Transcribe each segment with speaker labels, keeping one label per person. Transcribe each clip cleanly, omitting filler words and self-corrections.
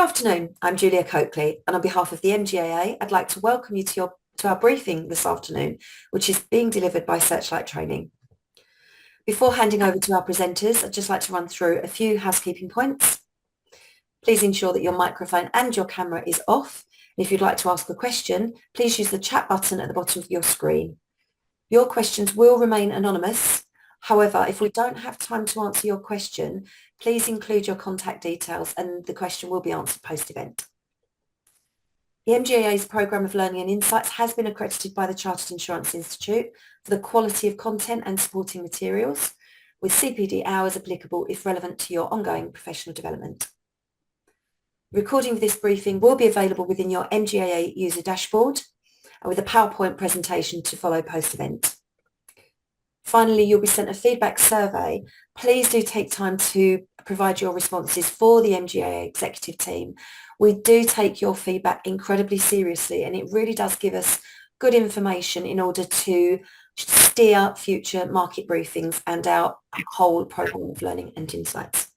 Speaker 1: afternoon, I'm Julia Coakley, and on behalf of the MGAA, I'd like to welcome you to our briefing this afternoon, which is being delivered by Searchlight Training. Before handing over to our presenters, I'd just like to run through a few housekeeping points. Please ensure that your microphone and your camera is off. And if you'd like to ask a question, please use the chat button at the bottom of your screen. Your questions will remain anonymous. However, if we don't have time to answer your question, please include your contact details and the question will be answered post-event. The MGAA's Programme of Learning and Insights has been accredited by the Chartered Insurance Institute for the quality of content and supporting materials, with CPD hours applicable if relevant to your ongoing professional development. Recording of this briefing will be available within your MGAA user dashboard and with a PowerPoint presentation to follow post-event. Finally, you'll be sent a feedback survey. Please do take time to provide your responses for the MGAA executive team. We do take your feedback incredibly seriously, and it really does give us good information in order to steer future market briefings and our whole programme of learning and insights.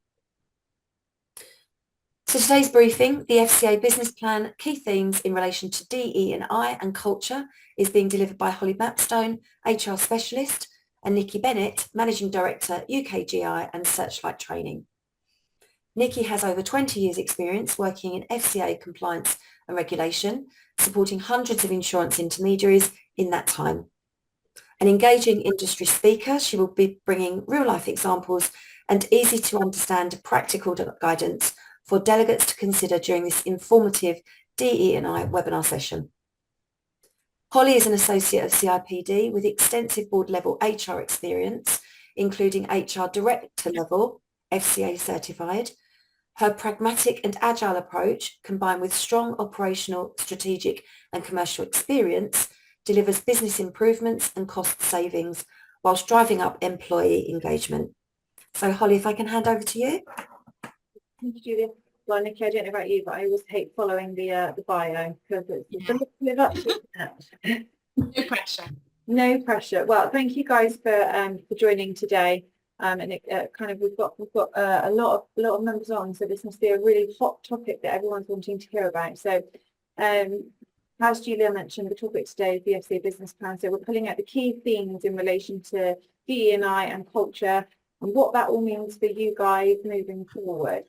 Speaker 1: So today's briefing, the FCA business plan, key themes in relation to DE&I and culture, is being delivered by Holly Mapstone, HR specialist, and Nikki Bennett, Managing Director, UKGI and Searchlight Training. Nikki has over 20 years experience working in FCA compliance and regulation, supporting hundreds of insurance intermediaries in that time. An engaging industry speaker, she will be bringing real-life examples and easy to understand practical guidance for delegates to consider during this informative DE&I webinar session. Holly is an associate of CIPD with extensive board-level HR experience, including HR director level, FCA certified. Her pragmatic and agile approach, combined with strong operational, strategic and commercial experience, delivers business improvements and cost savings whilst driving up employee engagement. So Holly, if I can hand over to you.
Speaker 2: Thank you, Julia. Well, Nikki, I don't know about you, but I always hate following the bio because it's a live up to it.
Speaker 3: No pressure.
Speaker 2: No pressure. Well, thank you guys for joining today. And it we've got a lot of members on, so this must be a really hot topic that everyone's wanting to hear about. So, as Julia mentioned, the topic today is the FCA business plan. So we're pulling out the key themes in relation to DE&I and culture and what that all means for you guys moving forward.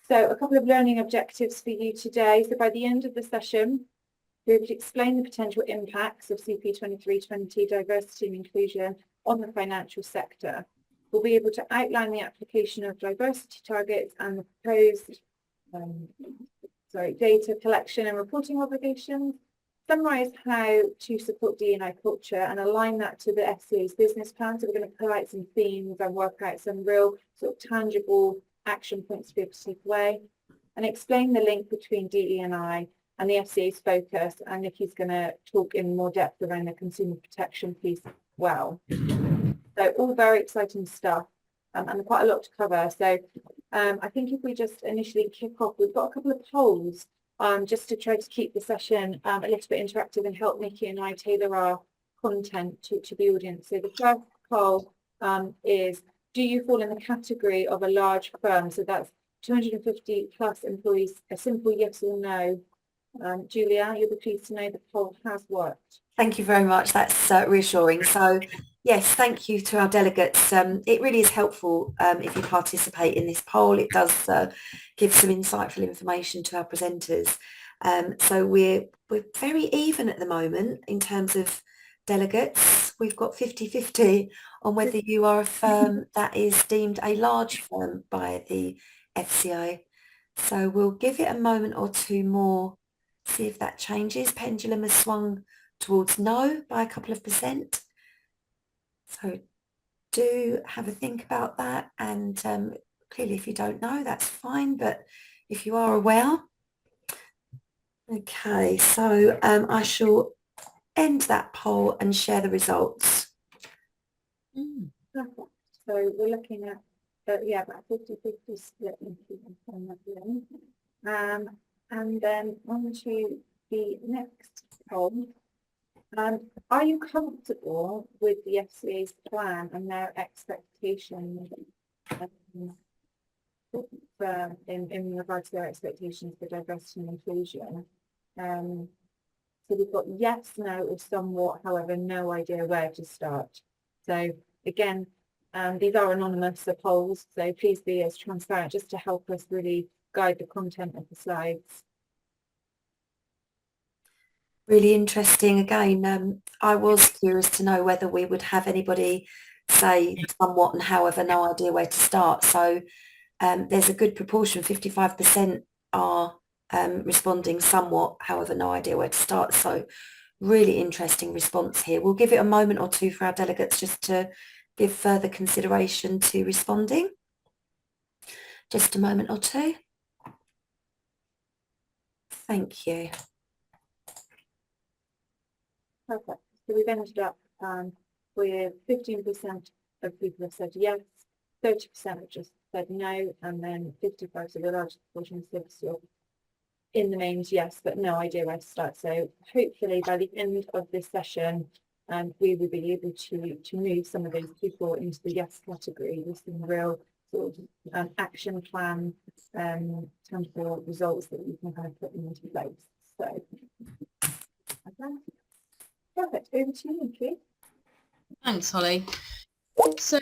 Speaker 2: So a couple of learning objectives for you today. So by the end of the session, we're able to explain the potential impacts of CP 2320 diversity and inclusion on the financial sector. We'll be able to outline the application of diversity targets and the proposed data collection and reporting obligations, summarise how to support DE&I culture and align that to the FCA's business plan. So we're going to pull out some themes and work out some real sort of tangible action points to be able to take away, and explain the link between DE&I and the FCA's focus. And Nikki's going to talk in more depth around the consumer protection piece as well. So all very exciting stuff and quite a lot to cover. So I think if we just initially kick off, we've got a couple of polls just to try to keep the session a little bit interactive and help Nikki and I tailor our content to the audience. So the first poll is, do you fall in the category of a large firm? So that's 250 plus employees, a simple yes or no. Julia, you'll be pleased to know the poll has worked.
Speaker 1: Thank you very much. That's reassuring. So yes, thank you to our delegates. It really is helpful if you participate in this poll. It does give some insightful information to our presenters. So we're very even at the moment in terms of delegates. We've got 50-50 on whether you are a firm that is deemed a large firm by the FCA. So we'll give it a moment or two more, see if that changes. Pendulum has swung towards no by a couple of %. So do have a think about that, and clearly if you don't know, that's fine, but if you are aware. Okay, so I shall end that poll and share the results.
Speaker 2: Perfect. So we're looking at about 50-50 split and then on to the next poll. Are you comfortable with the FCA's plan and their expectations? firm in regards to their expectations for diversity and inclusion. So we've got yes, no, or somewhat, however, no idea where to start. So again, these are anonymous polls, so please be as transparent just to help us really guide the content of the slides.
Speaker 1: Really interesting. Again, I was curious to know whether we would have anybody say somewhat and however, no idea where to start. So there's a good proportion, 55% are responding somewhat, however, no idea where to start. So really interesting response here. We'll give it a moment or two for our delegates just to give further consideration to responding. Just a moment or two. Thank you.
Speaker 2: Perfect. So we've ended up with 15% of people have said yes, 30% have just said no, and then 55%, so the largest proportion said in the main yes, but no idea where to start. So hopefully by the end of this session, we will be able to move some of those people into the yes category with some real sort of action plan, tangible results that we can kind of put into place. So, okay. Perfect. Over to you, Nikki.
Speaker 3: Thanks, Holly. So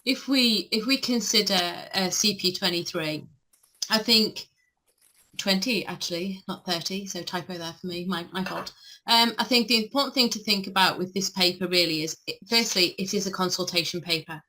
Speaker 3: if we consider CP23, I think 20 actually, not 30, so typo there for me, my fault. I think the important thing to think about with this paper really is, firstly, it is a consultation paper,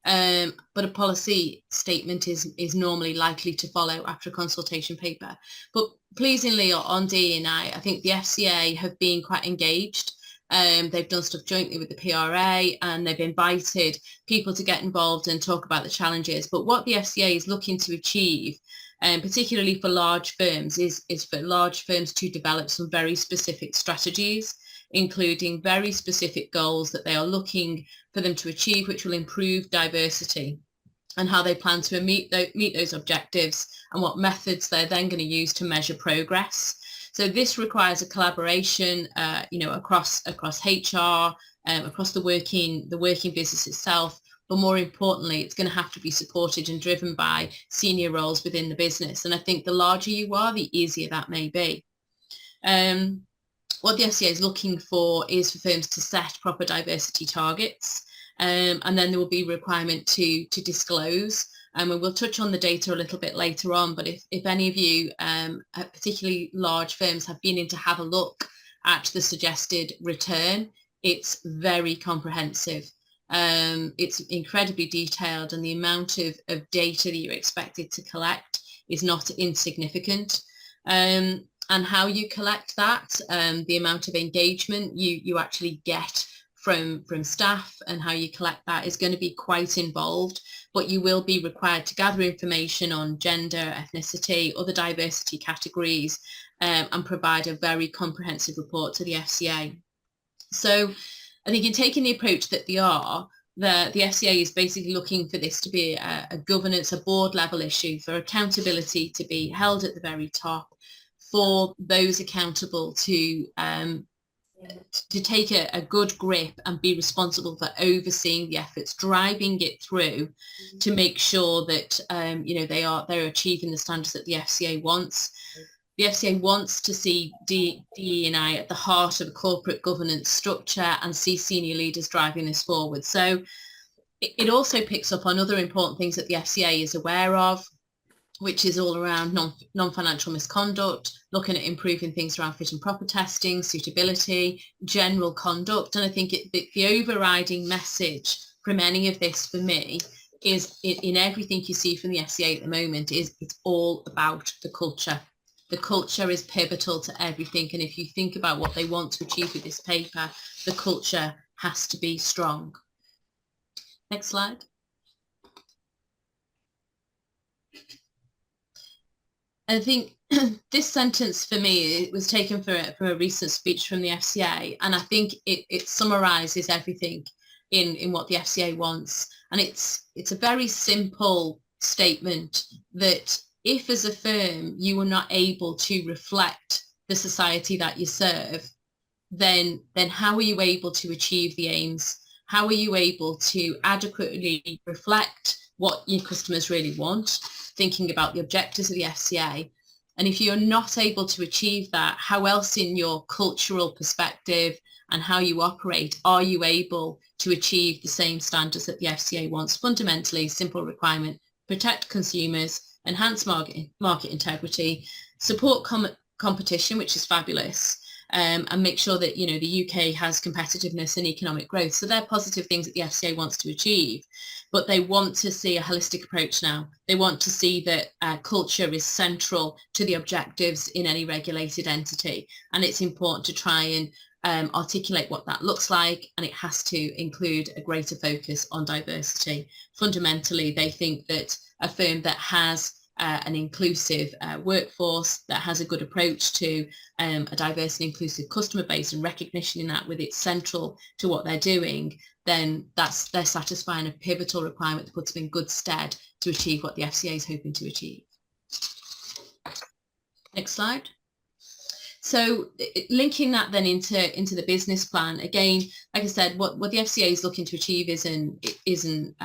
Speaker 3: but a policy statement is normally likely to follow after a consultation paper. But pleasingly on DE&I, I think the FCA have been quite engaged. They've done stuff jointly with the PRA, and they've invited people to get involved and talk about the challenges. But what the FCA is looking to achieve, particularly for large firms, is for large firms to develop some very specific strategies, including very specific goals that they are looking for them to achieve, which will improve diversity, and how they plan to meet those objectives, and what methods they're then going to use to measure progress. So this requires a collaboration, across HR, across the working business itself. But more importantly, it's going to have to be supported and driven by senior roles within the business. And I think the larger you are, the easier that may be. What the FCA is looking for is for firms to set proper diversity targets, and then there will be a requirement to disclose. And we'll touch on the data a little bit later on, but if any of you, particularly large firms, have been in to have a look at the suggested return, it's very comprehensive. It's incredibly detailed, and the amount of data that you're expected to collect is not insignificant. And how you collect that, the amount of engagement you actually get from staff, and how you collect that is going to be quite involved, but you will be required to gather information on gender, ethnicity, other diversity categories, and provide a very comprehensive report to the FCA. So I think in taking the approach that they are, the FCA is basically looking for this to be a governance, a board level issue, for accountability to be held at the very top, for those accountable to take a good grip and be responsible for overseeing the efforts, driving it through to make sure that they're achieving the standards that the FCA wants. The FCA wants to see DE&I at the heart of a corporate governance structure and see senior leaders driving this forward. So it also picks up on other important things that the FCA is aware of, which is all around non-financial misconduct, looking at improving things around fit and proper testing, suitability, general conduct. And I think the overriding message from any of this for me is, in everything you see from the FCA at the moment, is it's all about the culture. The culture is pivotal to everything. And if you think about what they want to achieve with this paper, the culture has to be strong. Next slide. I think this sentence for me, it was taken from a recent speech from the FCA, and I think it summarises everything in what the FCA wants. And it's a very simple statement that if as a firm you are not able to reflect the society that you serve, then how are you able to achieve the aims? How are you able to adequately reflect what your customers really want? thinking about the objectives of the FCA. And if you're not able to achieve that, how else in your cultural perspective and how you operate are you able to achieve the same standards that the FCA wants? Fundamentally, simple requirement: protect consumers, enhance market integrity, support competition, which is fabulous, and make sure that, you know, the UK has competitiveness and economic growth. So they're positive things that the FCA wants to achieve, but they want to see a holistic approach now. They want to see that culture is central to the objectives in any regulated entity, and it's important to try and articulate what that looks like, and it has to include a greater focus on diversity. Fundamentally, they think that a firm that has an inclusive workforce, that has a good approach to a diverse and inclusive customer base, and recognition in that with it's central to what they're doing, then they're satisfying a pivotal requirement that puts them in good stead to achieve what the FCA is hoping to achieve. Next slide. So linking that then into the business plan, again, like I said, what the FCA is looking to achieve isn't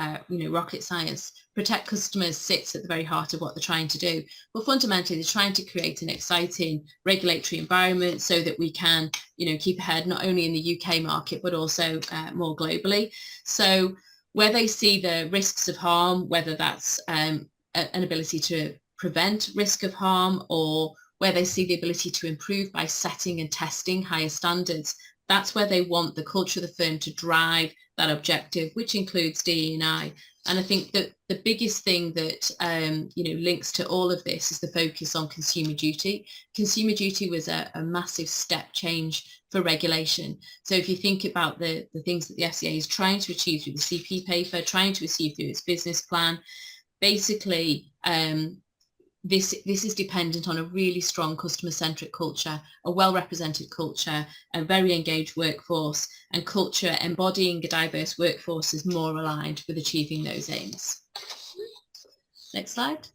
Speaker 3: rocket science. Protect customers sits at the very heart of what they're trying to do. But fundamentally, they're trying to create an exciting regulatory environment so that we can, you know, keep ahead not only in the UK market, but also more globally. So where they see the risks of harm, whether that's an ability to prevent risk of harm, or where they see the ability to improve by setting and testing higher standards, that's where they want the culture of the firm to drive that objective, which includes DE&I. And I think that the biggest thing that links to all of this is the focus on consumer duty. Consumer duty was a massive step change for regulation. So if you think about the things that the FCA is trying to achieve through the CP paper, trying to achieve through its business plan, basically this is dependent on a really strong customer-centric culture, a well-represented culture, a very engaged workforce, and culture embodying a diverse workforce is more aligned with achieving those aims. Next slide.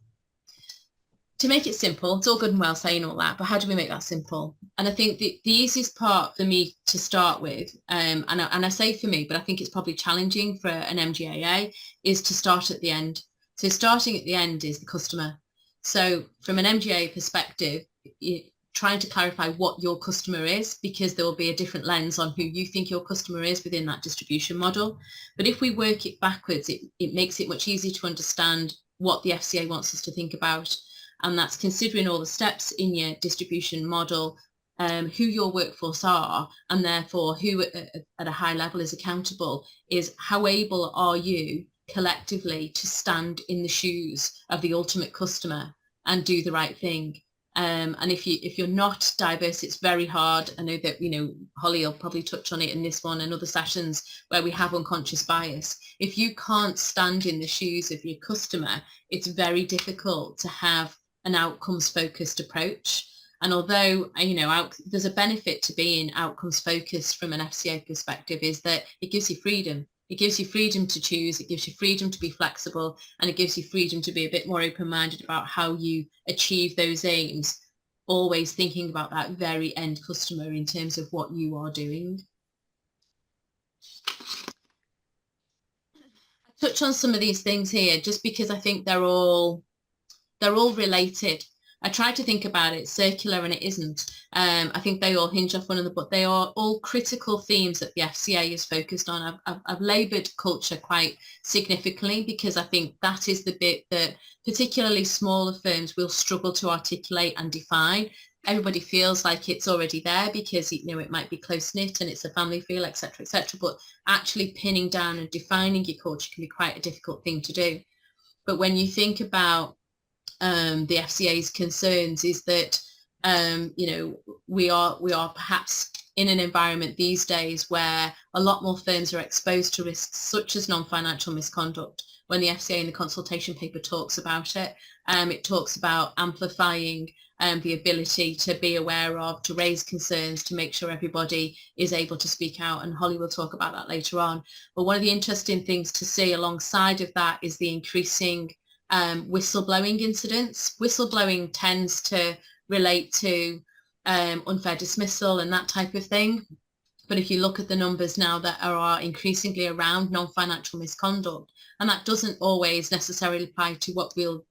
Speaker 3: To make it simple, it's all good and well saying all that, but how do we make that simple? And I think the easiest part for me to start with, and I say for me, but I think it's probably challenging for an MGAA, is to start at the end. So starting at the end is the customer. So from an MGA perspective, trying to clarify what your customer is, because there will be a different lens on who you think your customer is within that distribution model. But if we work it backwards, it makes it much easier to understand what the FCA wants us to think about. And that's considering all the steps in your distribution model, who your workforce are, and therefore who at a high level is accountable, is how able are you collectively to stand in the shoes of the ultimate customer and do the right thing. And if you're not diverse, it's very hard. I know that, Holly will probably touch on it in this one and other sessions where we have unconscious bias. If you can't stand in the shoes of your customer, it's very difficult to have an outcomes focused approach. And although, there's a benefit to being outcomes focused from an FCA perspective, is that it gives you freedom. It gives you freedom to choose, it gives you freedom to be flexible, and it gives you freedom to be a bit more open-minded about how you achieve those aims, always thinking about that very end customer in terms of what you are doing. I touch on some of these things here just because I think they're all related. I tried to think about it circular and it isn't. I think they all hinge off one another, but they are all critical themes that the FCA is focused on. I've laboured culture quite significantly because I think that is the bit that particularly smaller firms will struggle to articulate and define. Everybody feels like it's already there because, it might be close-knit and it's a family feel, etc., but actually pinning down and defining your culture can be quite a difficult thing to do. But when you think about the FCA's concerns, is that we are perhaps in an environment these days where a lot more firms are exposed to risks such as non-financial misconduct. When the FCA in the consultation paper talks about it, it talks about amplifying the ability to be aware of, to raise concerns, to make sure everybody is able to speak out, and Holly will talk about that later on. But one of the interesting things to see alongside of that is the increasing whistleblowing incidents. Whistleblowing tends to relate to unfair dismissal and that type of thing. But if you look at the numbers now that are increasingly around non-financial misconduct, and that doesn't always necessarily apply to what we'll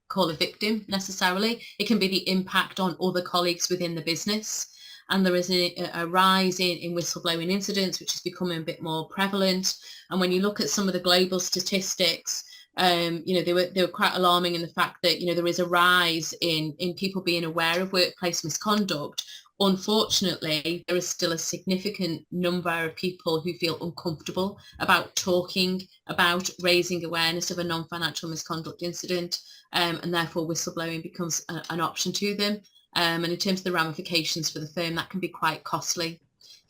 Speaker 3: call a victim necessarily. It can be the impact on other colleagues within the business. And there is a rise in whistleblowing incidents, which is becoming a bit more prevalent. And when you look at some of the global statistics, they were quite alarming in the fact that, there is a rise in people being aware of workplace misconduct. Unfortunately, there is still a significant number of people who feel uncomfortable about talking about raising awareness of a non-financial misconduct incident, and therefore whistleblowing becomes an option to them. And in terms of the ramifications for the firm, that can be quite costly.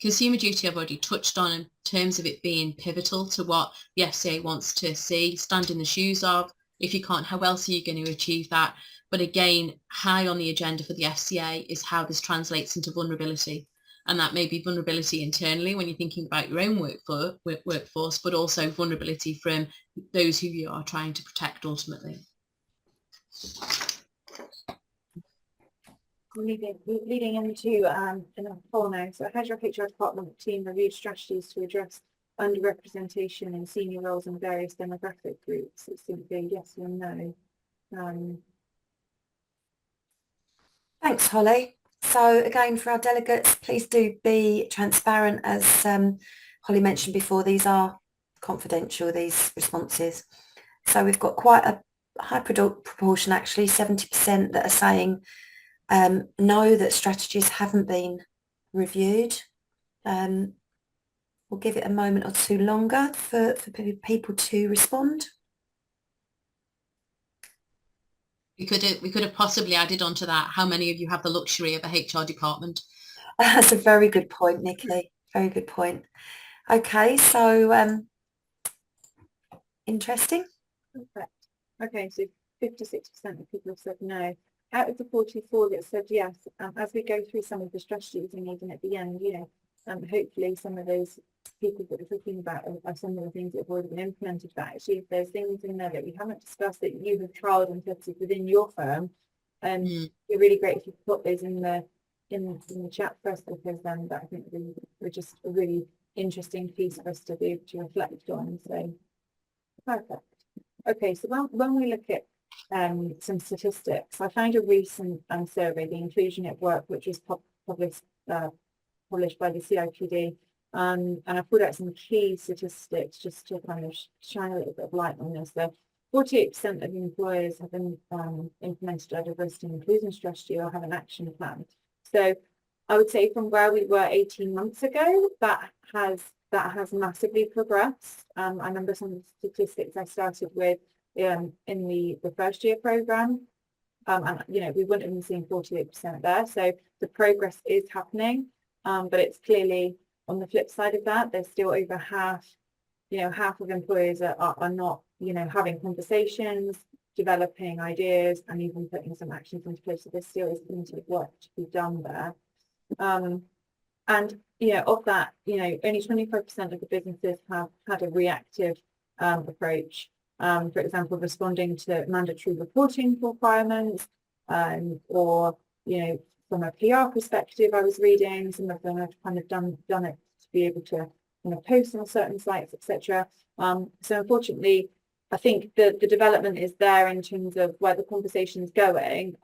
Speaker 3: Consumer duty I've already touched on in terms of it being pivotal to what the FCA wants to see, stand in the shoes of. If you can't, how else are you going to achieve that? But again, high on the agenda for the FCA is how this translates into vulnerability. And that may be vulnerability internally when you're thinking about your own workforce, but also vulnerability from those who you are trying to protect ultimately.
Speaker 2: Leading into in a poll now. So has your HR department team reviewed strategies to address underrepresentation in senior roles in various demographic groups? It's simply yes or no.
Speaker 1: Thanks, Holly. So again, for our delegates, please do be transparent. As Holly mentioned before, these are confidential, these responses. So we've got quite a high proportion, actually, 70% that are saying no, that strategies haven't been reviewed. We'll give it a moment or two longer for people to respond.
Speaker 3: We could have possibly added onto that, how many of you have the luxury of a HR department?
Speaker 1: That's a very good point, Nikki. Very good point. Okay, so interesting.
Speaker 2: Perfect. Okay, so 56% of people have said no. Out of the 44 that said yes, as we go through some of the strategies and even at the end, hopefully some of those people that we're talking about are some of the things that have already been implemented. But actually, if there's things in there that we haven't discussed that you have trialed and tested within your firm, it'd be really great if you could put those in the chat first, because then that I think we're just a really interesting piece for us to be able to reflect on. So perfect. Okay, so when we look at some statistics, I found a recent survey, the Inclusion at Work, which was published by the CIPD, and I put out some key statistics just to kind of shine a little bit of light on this. So 48% of employers have implemented a diversity and inclusion strategy or have an action plan. So I would say from where we were 18 months ago, that has massively progressed. I remember some of the statistics I started with in the first year program, and we wouldn't have been seeing 48% there. So the progress is happening, but it's clearly on the flip side of that, there's still over half of employers are not having conversations, developing ideas, and even putting some actions into place. So there still is plenty of work to be done there. And of that, only 25% of the businesses have had a reactive approach. For example, responding to mandatory reporting requirements, or from a PR perspective, I was reading some of them have kind of done it to be able to post on certain sites, etc. So unfortunately, I think the development is there in terms of where the conversation is going,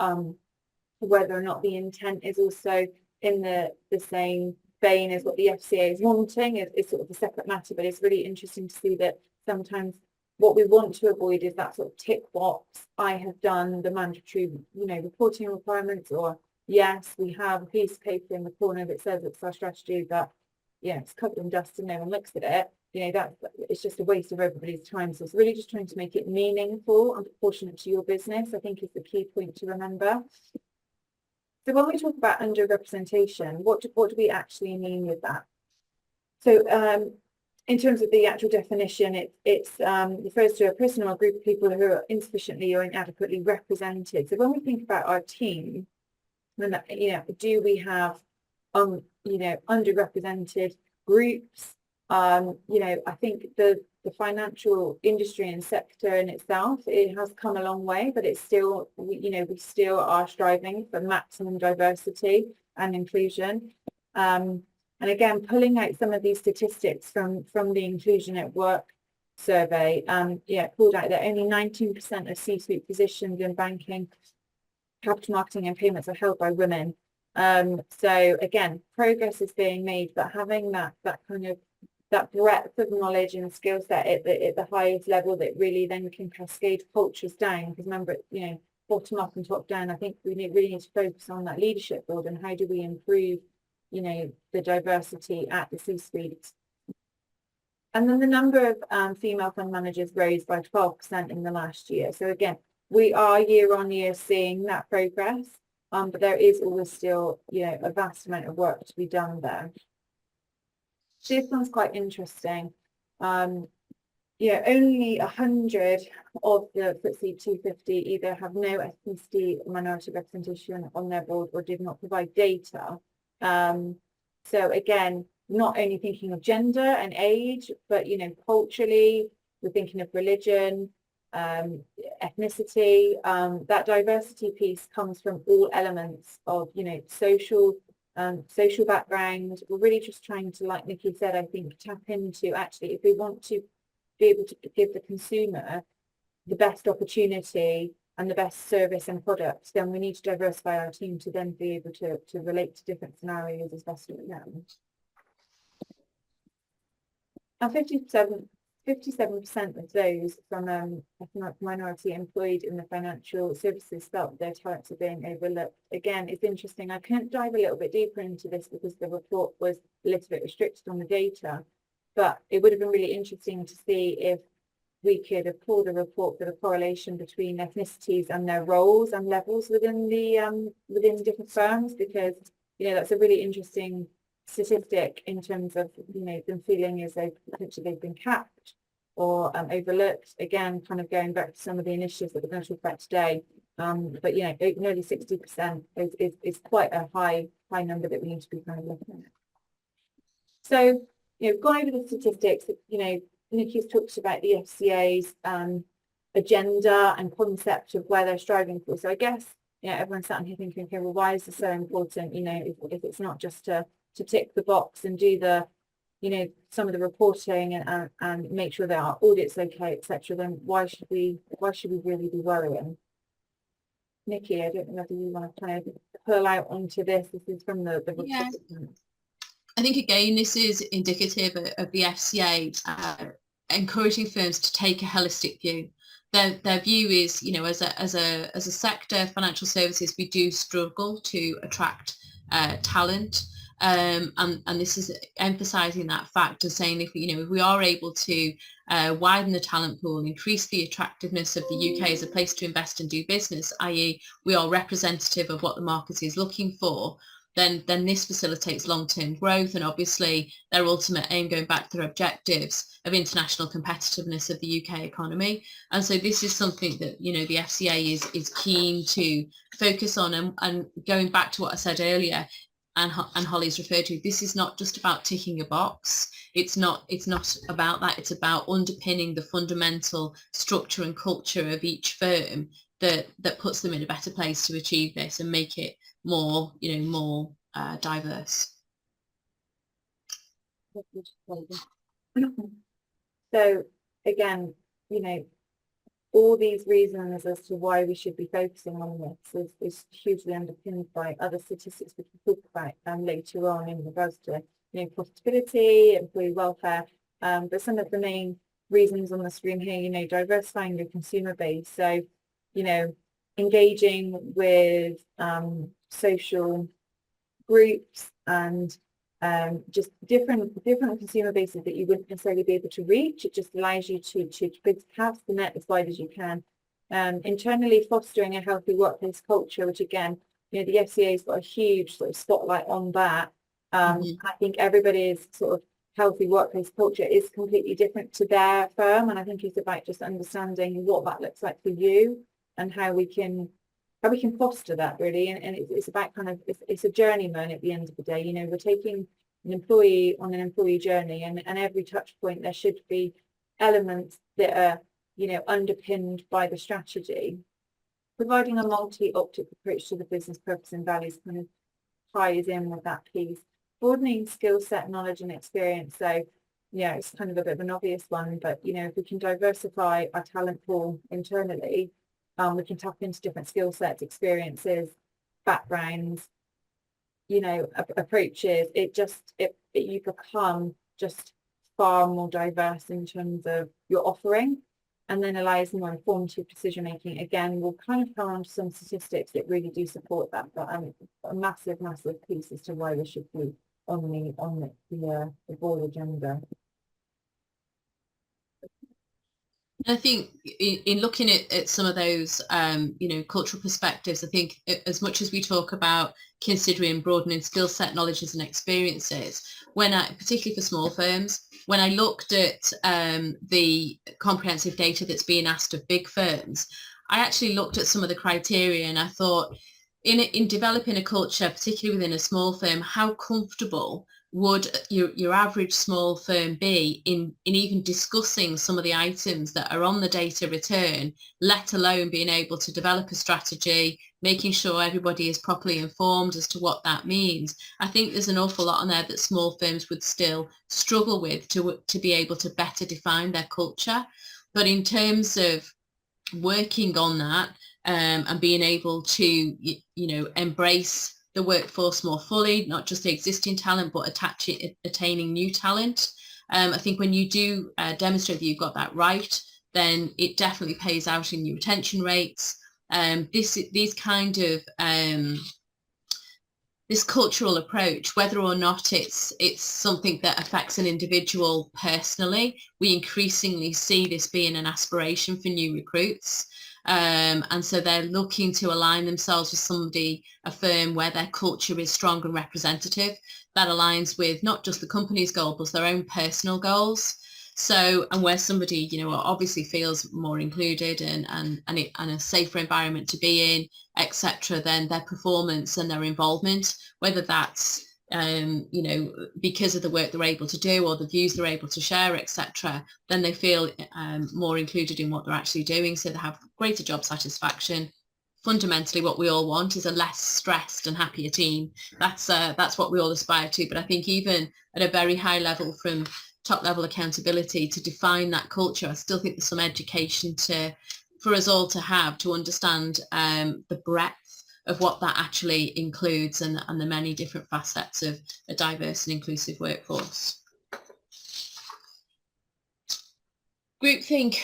Speaker 2: whether or not the intent is also in the same vein as what the FCA is wanting is sort of a separate matter. But it's really interesting to see that sometimes what we want to avoid is that sort of tick box. I have done the mandatory, reporting requirements, or yes, we have a piece of paper in the corner that says it's our strategy, but it's covered in dust and no one looks at it. It's just a waste of everybody's time. So it's really just trying to make it meaningful and proportionate to your business, I think, is the key point to remember. So when we talk about underrepresentation, what do we actually mean with that? So in terms of the actual definition, it refers to a person or a group of people who are insufficiently or inadequately represented. So when we think about our team, then do we have underrepresented groups? I think the financial industry and sector in itself, it has come a long way, but it's still, we still are striving for maximum diversity and inclusion. And again, pulling out some of these statistics from the Inclusion at Work survey, pulled out that only 19% of C-suite positions in banking, capital marketing and payments are held by women. So again, progress is being made, but having that breadth of knowledge and skill set at the highest level that really then can cascade cultures down. Because remember, bottom up and top down, I think we really need to focus on that leadership board and how do we improve, the diversity at the C-suite. And then the number of female fund managers rose by 12% in the last year. So again, we are year on year seeing that progress, but there is always still, a vast amount of work to be done there. This one's quite interesting. Only 100 of the FTSE 250 either have no ethnicity or minority representation on their board or did not provide data. So again, not only thinking of gender and age, but culturally, we're thinking of religion, ethnicity. That diversity piece comes from all elements of social background. We're really just trying to, like Nikki said, I think tap into actually if we want to be able to give the consumer the best opportunity and the best service and products, then we need to diversify our team to then be able to relate to different scenarios as best we can. And 57% of those from ethnic minority employed in the financial services felt their talents are being overlooked. Again, it's interesting. I couldn't dive a little bit deeper into this because the report was a little bit restricted on the data, but it would have been really interesting to see if we could have pulled a report for the correlation between ethnicities and their roles and levels within the different firms, because that's a really interesting statistic in terms of them feeling as though potentially they've been capped or overlooked. Again, kind of going back to some of the initiatives that we're going to talk about today, but nearly 60% is quite a high number that we need to be kind of looking at. So going over the statistics, Nikki's talked about the FCA's agenda and concept of where they're striving for. So I guess everyone's sat here thinking, okay, well, why is this so important? If it's not just to tick the box and do the some of the reporting and make sure that our audit's okay, etc., then why should we really be worrying? Nikki, I don't know whether you want to kind of pull out onto this. This is from the report.
Speaker 3: Yeah. I think again this is indicative of the FCA encouraging firms to take a holistic view. Their view is, as a sector, financial services, we do struggle to attract talent. And this is emphasising that fact of saying if we are able to widen the talent pool, increase the attractiveness of the UK as a place to invest and do business, i.e. we are representative of what the market is looking for, then this facilitates long-term growth and obviously their ultimate aim, going back to their objectives of international competitiveness of the UK economy. And so this is something that the FCA is keen to focus on, and going back to what I said earlier, and Holly's referred to, this is not just about ticking a box. It's not about that. It's about underpinning the fundamental structure and culture of each firm that puts them in a better place to achieve this and make it more diverse.
Speaker 2: So again, all these reasons as to why we should be focusing on this is hugely underpinned by other statistics which we'll talk about later on in regards to profitability, employee welfare, but some of the main reasons on the screen here, diversifying your consumer base. So, engaging with social groups and just different consumer bases that you wouldn't necessarily be able to reach. It just allows you to cast the net as wide as you can. Internally fostering a healthy workplace culture, which again, the FCA's got a huge sort of spotlight on that. I think everybody's sort of healthy workplace culture is completely different to their firm, and I think it's about just understanding what that looks like for you and how we can foster that really, and it's about kind of it's a journeyman at the end of the day. We're taking an employee on an employee journey, and every touch point there should be elements that are underpinned by the strategy. Providing a multi-optic approach to the business purpose and values kind of ties in with that piece. Broadening skill set, knowledge and experience. So yeah, it's kind of a bit of an obvious one, but you know, if we can diversify our talent pool internally, we can tap into different skill sets, experiences, backgrounds, you know, approaches. You become just far more diverse in terms of your offering, and then allows more informative decision making. Again, we'll kind of come on to some statistics that really do support that, but a massive piece as to why we should be on the board agenda.
Speaker 3: I think in looking at some of those, you know, cultural perspectives, I think as much as we talk about considering broadening skill set, knowledges and experiences, particularly for small firms, when I looked at the comprehensive data that's being asked of big firms, I actually looked at some of the criteria and I thought, in developing a culture, particularly within a small firm, how comfortable would your average small firm be in even discussing some of the items that are on the data return, let alone being able to develop a strategy, making sure everybody is properly informed as to what that means. I think there's an awful lot on there that small firms would still struggle with to be able to better define their culture. But in terms of working on that and being able to, you know, embrace the workforce more fully, not just the existing talent, but attaining new talent. I think when you do demonstrate that you've got that right, then it definitely pays out in your retention rates. These kind of this cultural approach, whether or not it's something that affects an individual personally, we increasingly see this being an aspiration for new recruits. And so they're looking to align themselves with a firm where their culture is strong and representative. That aligns with not just the company's goal, but their own personal goals. So, and where somebody, you know, obviously feels more included and a safer environment to be in, etc., then their performance and their involvement, whether that's you know, because of the work they're able to do or the views they're able to share, etc., then they feel more included in what they're actually doing, so they have greater job satisfaction. Fundamentally, what we all want is a less stressed and happier team. That's what we all aspire to. But I think even at a very high level, from top level accountability to define that culture, I still think there's some education for us all to have to understand the breadth of what that actually includes and the many different facets of a diverse and inclusive workforce. Groupthink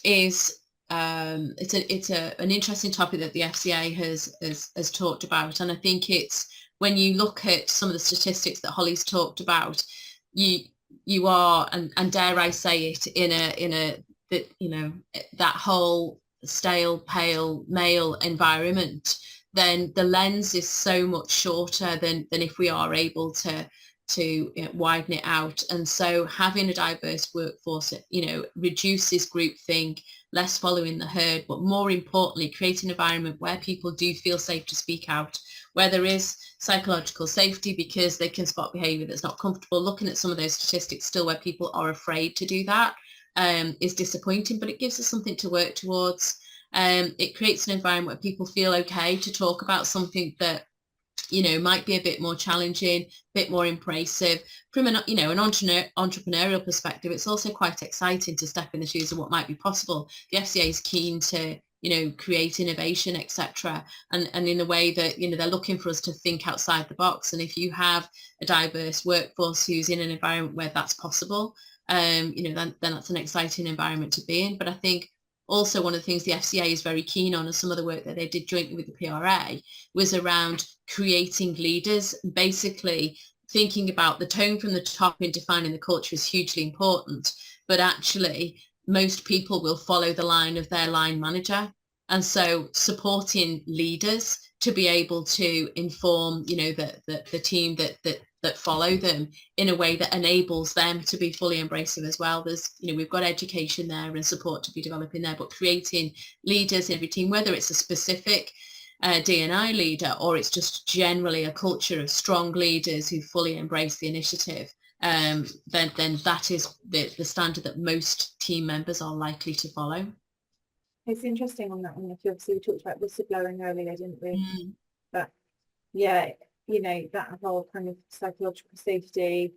Speaker 3: is it's an interesting topic that the FCA has talked about, and I think it's, when you look at some of the statistics that Holly's talked about, you are, and dare I say it, in a that, you know, that whole stale, pale, male environment, then the lens is so much shorter than if we are able to you know, widen it out. And so having a diverse workforce, you know, reduces groupthink, less following the herd, but more importantly, create an environment where people do feel safe to speak out, where there is psychological safety because they can spot behaviour that's not comfortable. Looking at some of those statistics still where people are afraid to do that is disappointing, but it gives us something to work towards. It creates an environment where people feel okay to talk about something that, you know, might be a bit more challenging, a bit more impressive. From an, you know, an entrepreneurial perspective, it's also quite exciting to step in the shoes of what might be possible. The FCA is keen to, you know, create innovation, etc., and in a way that, you know, they're looking for us to think outside the box. And if you have a diverse workforce who's in an environment where that's possible, you know, then that's an exciting environment to be in. But I think also one of the things the FCA is very keen on, and some of the work that they did jointly with the PRA, was around creating leaders. Basically thinking about the tone from the top in defining the culture is hugely important, but actually most people will follow the line of their line manager. And so supporting leaders to be able to inform, you know, the team that follow them in a way that enables them to be fully embracive as well. There's, you know, we've got education there and support to be developing there, but creating leaders in every team, whether it's a specific DE&I leader or it's just generally a culture of strong leaders who fully embrace the initiative, then that is the standard that most team members are likely to follow.
Speaker 2: It's interesting on that one. Obviously we talked about whistleblowing earlier, didn't we? But yeah, you know, that whole kind of psychological safety,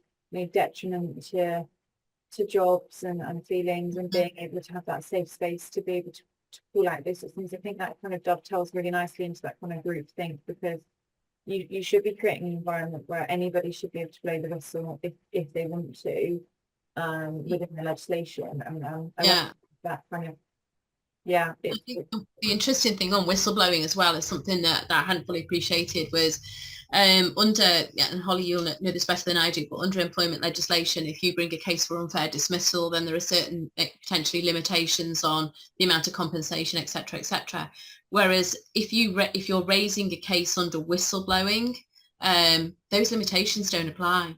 Speaker 2: detriment to jobs and feelings, and being able to have that safe space to be able to call out those sorts of things. I think that kind of dovetails really nicely into that kind of group think, because you should be creating an environment where anybody should be able to blow the whistle if they want to, within the legislation, and that kind of,
Speaker 3: I think the interesting thing on whistleblowing as well is something that I hadn't fully appreciated was under, and Holly, you'll know this better than I do, but under employment legislation, if you bring a case for unfair dismissal, then there are certain potentially limitations on the amount of compensation, etc., etc. Whereas if you're raising a case under whistleblowing, those limitations don't apply.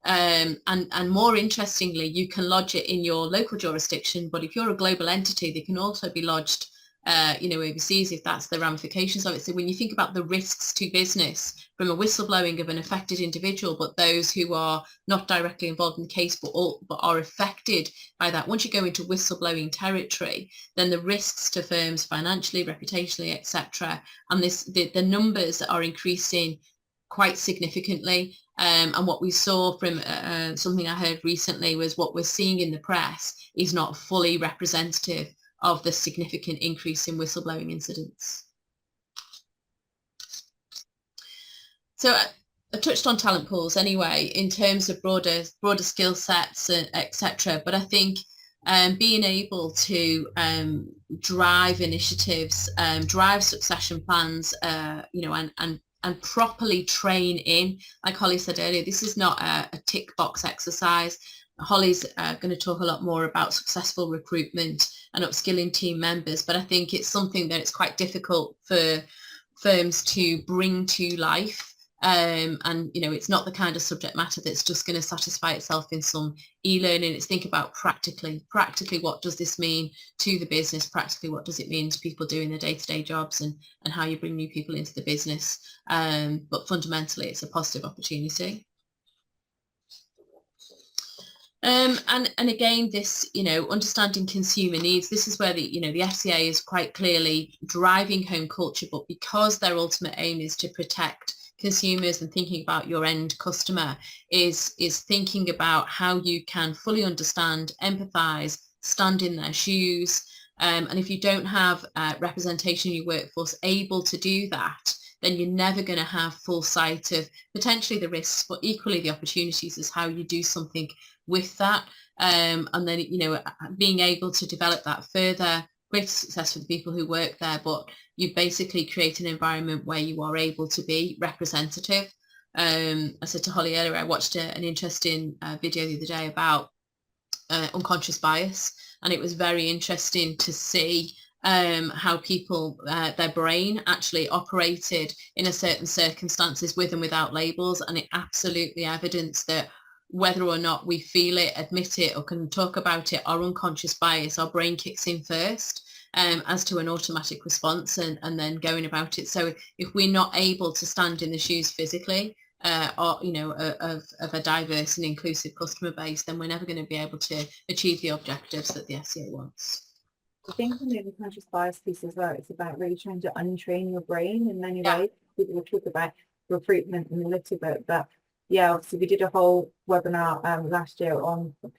Speaker 3: And more interestingly, you can lodge it in your local jurisdiction, but if you're a global entity, they can also be lodged overseas if that's the ramifications of it. So when you think about the risks to business from a whistleblowing of an affected individual, but those who are not directly involved in the case but are affected by that, once you go into whistleblowing territory, then the risks to firms financially, reputationally, etc., and the numbers are increasing quite significantly. And what we saw from something I heard recently was what we're seeing in the press is not fully representative of the significant increase in whistleblowing incidents. So I touched on talent pools anyway, in terms of broader skill sets, etc. But I think being able to drive initiatives, drive succession plans, and properly train in, like Holly said earlier, this is not a tick box exercise. Holly's going to talk a lot more about successful recruitment and upskilling team members, but I think it's something that it's quite difficult for firms to bring to life. And it's not the kind of subject matter that's just going to satisfy itself in some e-learning. It's think about practically what does this mean to the business, practically what does it mean to people doing their day-to-day jobs, and how you bring new people into the business. But fundamentally, it's a positive opportunity. And again, this, understanding consumer needs, this is where the FCA is quite clearly driving home culture, but because their ultimate aim is to protect consumers and thinking about your end customer, is thinking about how you can fully understand, empathize, stand in their shoes. And if you don't have representation in your workforce able to do that, then you're never going to have full sight of potentially the risks, but equally the opportunities as how you do something with that. And then, being able to develop that further, greater success for the people who work there, but you basically create an environment where you are able to be representative. I said to Holly earlier, I watched an interesting video the other day about unconscious bias, and it was very interesting to see how people, their brain actually operated in a certain circumstances with and without labels, and it absolutely evidenced that whether or not we feel it, admit it, or can talk about it, our unconscious bias, our brain kicks in first as to an automatic response, and then going about it. So if we're not able to stand in the shoes physically of a diverse and inclusive customer base, then we're never going to be able to achieve the objectives that the FCA wants.
Speaker 2: I think on the unconscious bias piece as well, it's about really trying to untrain your brain in many ways. People will talk about recruitment in a little bit, but yeah, obviously we did a whole webinar last year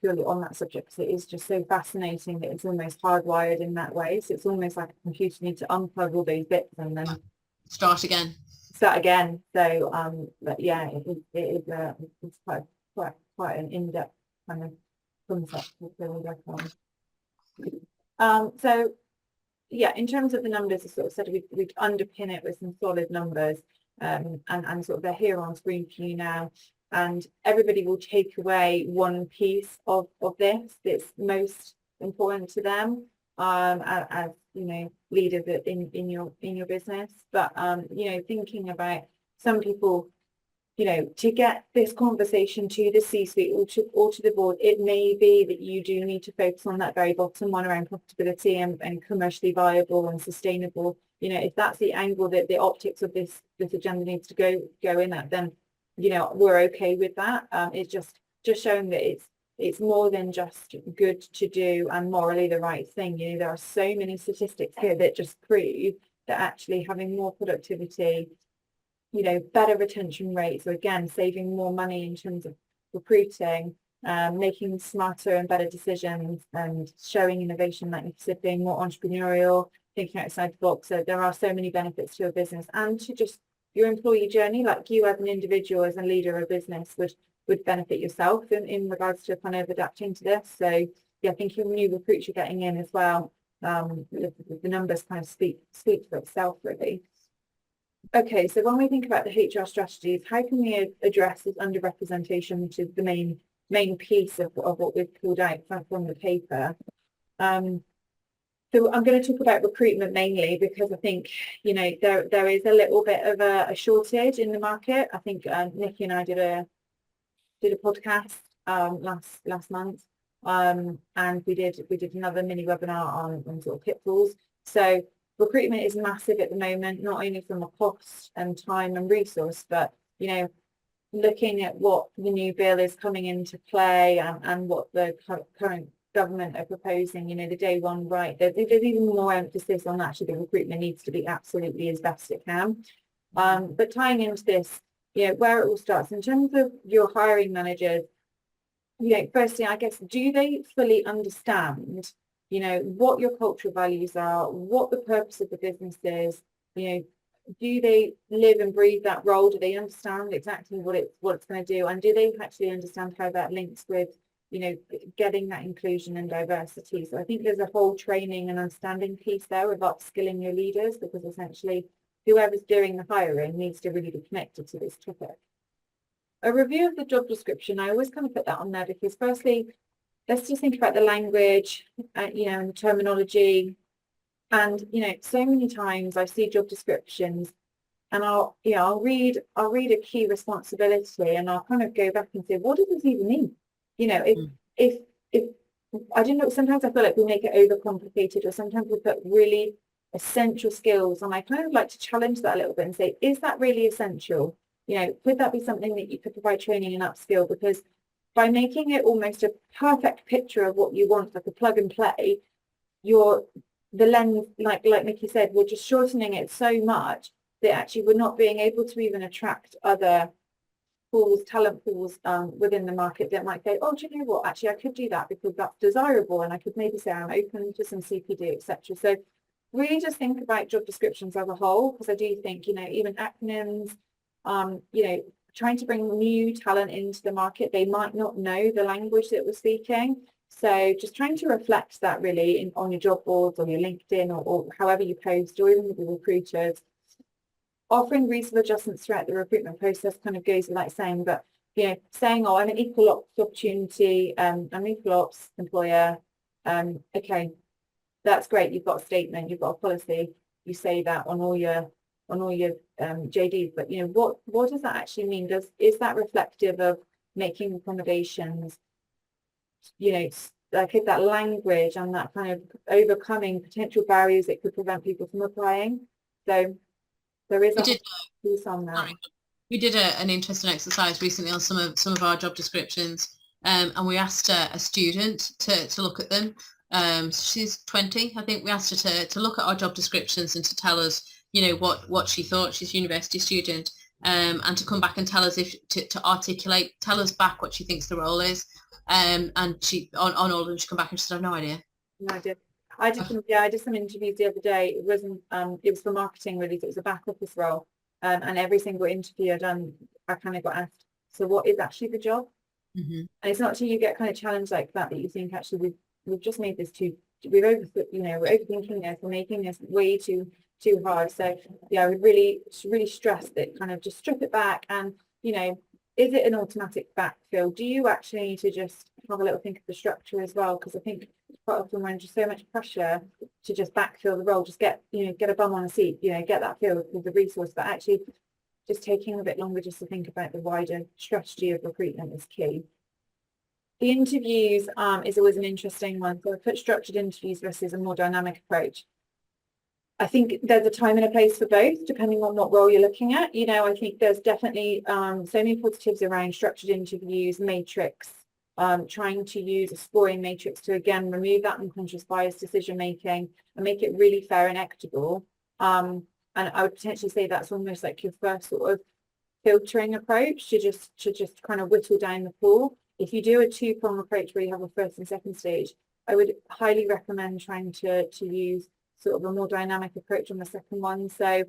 Speaker 2: purely on that subject, because it is just so fascinating that it's almost hardwired in that way. So it's almost like a computer needs to unplug all those bits and then
Speaker 3: start again.
Speaker 2: So but yeah, it's quite an in-depth kind of concept to work on. So yeah, in terms of the numbers, I sort of said we'd underpin it with some solid numbers, and sort of they're here on screen for you now, and everybody will take away one piece of this that's most important to them as leaders in your business. But thinking about some people, to get this conversation to the C-suite or to the board, it may be that you do need to focus on that very bottom one around profitability and commercially viable and sustainable. If that's the angle that the optics of this agenda needs to go in at, then we're okay with that. It's just showing that it's more than just good to do and morally the right thing. There are so many statistics here that just prove that actually having more productivity, better retention rates, so again saving more money in terms of recruiting, making smarter and better decisions and showing innovation, like you said, being more entrepreneurial, thinking outside the box. So there are so many benefits to your business and to just your employee journey, like you as an individual, as a leader of a business would benefit yourself in regards to kind of adapting to this. So yeah, I think your new recruits you're getting in as well, the numbers kind of speak for itself, really. Okay, so when we think about the HR strategies, how can we address this underrepresentation, which is the main piece of what we've pulled out from the paper? So I'm going to talk about recruitment mainly because I think, you know, there is a little bit of a shortage in the market. I think Nikki and I did a podcast last month, and we did another mini webinar on sort of pitfalls. So recruitment is massive at the moment, not only from a cost and time and resource, but, you know, looking at what the new bill is coming into play and what the current government are proposing, you know, the day one right, there's even more emphasis on actually the recruitment needs to be absolutely as best it can. But tying into this, you know, where it all starts in terms of your hiring managers, you know, firstly, I guess, do they fully understand, you know, what your cultural values are, what the purpose of the business is, you know, do they live and breathe that role? Do they understand exactly what it's going to do? And do they actually understand how that links with, you know, getting that inclusion and diversity? So I think there's a whole training and understanding piece there of upskilling your leaders, because essentially whoever's doing the hiring needs to really be connected to this topic. A review of the job description, I always kind of put that on there because firstly, let's just think about the language, you know, and the terminology. And, you know, so many times I see job descriptions and I'll read a key responsibility and I'll kind of go back and say, what does this even mean? You know, if I don't know, sometimes I feel like we make it overcomplicated, or sometimes we put really essential skills, and I kind of like to challenge that a little bit and say, is that really essential? You know, could that be something that you could provide training and upskill? Because by making it almost a perfect picture of what you want, like a plug and play, the lens, like Nikki said, we're just shortening it so much that actually we're not being able to even attract other talent pools within the market that might go, oh, do you know what, actually I could do that because that's desirable, and I could maybe say I'm open to some CPD, etc. So really just think about job descriptions as a whole, because I do think, you know, even acronyms, you know, trying to bring new talent into the market, they might not know the language that we're speaking. So just trying to reflect that really on your job boards, on your LinkedIn, or however you post, or even with the recruiters. Offering reasonable adjustments throughout the recruitment process kind of goes without saying, but, you know, saying, oh, I'm an equal ops opportunity, I'm an equal ops employer. Okay, that's great. You've got a statement, you've got a policy, you say that on all your JDs, but, you know, what does that actually mean? Is that reflective of making accommodations? You know, like that language and that kind of overcoming potential barriers that could prevent people from applying. So there is a piece on that.
Speaker 3: We did an interesting exercise recently on some of our job descriptions, and we asked a student to look at them. She's 20, I think. We asked her to look at our job descriptions and to tell us, you know, what she thought. She's a university student, and to come back and tell us tell us back what she thinks the role is. And she on all of them, she come back and she said, I've no idea.
Speaker 2: No idea. I did some interviews the other day. It wasn't it was for marketing really, so it was a back office role. And every single interview I've done, I kind of got asked, so what is actually the job? And it's not until you get kind of challenged like that you think, actually we've just made this we're overthinking this, we're making this way too hard. So yeah, I would really stress that, kind of just strip it back and, you know, is it an automatic backfill? Do you actually need to just have a little think of the structure as well? Because I think quite often when there's so much pressure to just backfill the role, just get a bum on a seat, you know, get that filled with the resource, but actually just taking a bit longer just to think about the wider strategy of recruitment is key. The interviews is always an interesting one. So I put structured interviews versus a more dynamic approach. I think there's a time and a place for both, depending on what role you're looking at. You know, I think there's definitely so many positives around structured interviews, matrix, trying to use a scoring matrix to, again, remove that unconscious bias decision making and make it really fair and equitable. And I would potentially say that's almost like your first sort of filtering approach to just kind of whittle down the pool. If you do a two-prong approach where you have a first and second stage, I would highly recommend trying to use sort of a more dynamic approach on the second one. So,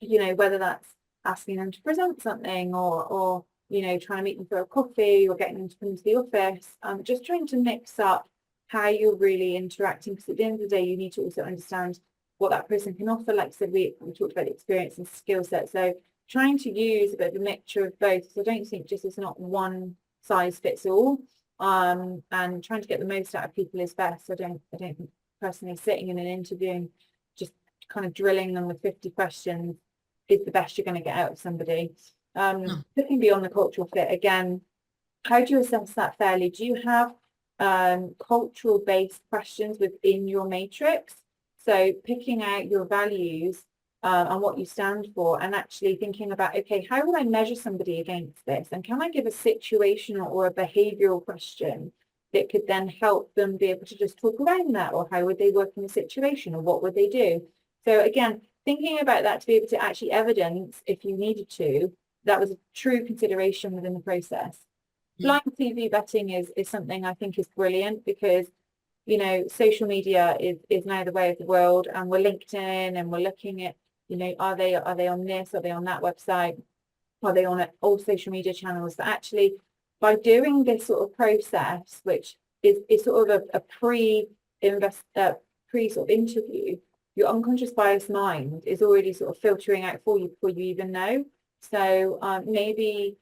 Speaker 2: you know, whether that's asking them to present something or you know, trying to meet them for a coffee or getting them to come into the office, just trying to mix up how you're really interacting, because at the end of the day, you need to also understand what that person can offer. Like I said, we talked about the experience and skill set. So trying to use a bit of a mixture of both. So I don't think just it's not one size fits all. And trying to get the most out of people is best. I don't think personally sitting in an interview and just kind of drilling them with 50 questions is the best you're going to get out of somebody. Looking beyond the cultural fit, again, how do you assess that fairly? Do you have cultural based questions within your matrix? So picking out your values and what you stand for, and actually thinking about, okay, how will I measure somebody against this? And can I give a situational or a behavioral question that could then help them be able to just talk around that? Or how would they work in a situation, or what would they do? So again, thinking about that to be able to actually evidence, if you needed to, that was a true consideration within the process. Blind CV vetting is something I think is brilliant, because, you know, social media is now the way of the world, and we're LinkedIn and we're looking at, you know, are they on this, are they on that website, are they on all social media channels? But actually, by doing this sort of process, which is sort of a pre sort of interview, your unconscious bias mind is already sort of filtering out for you before you even know. So maybe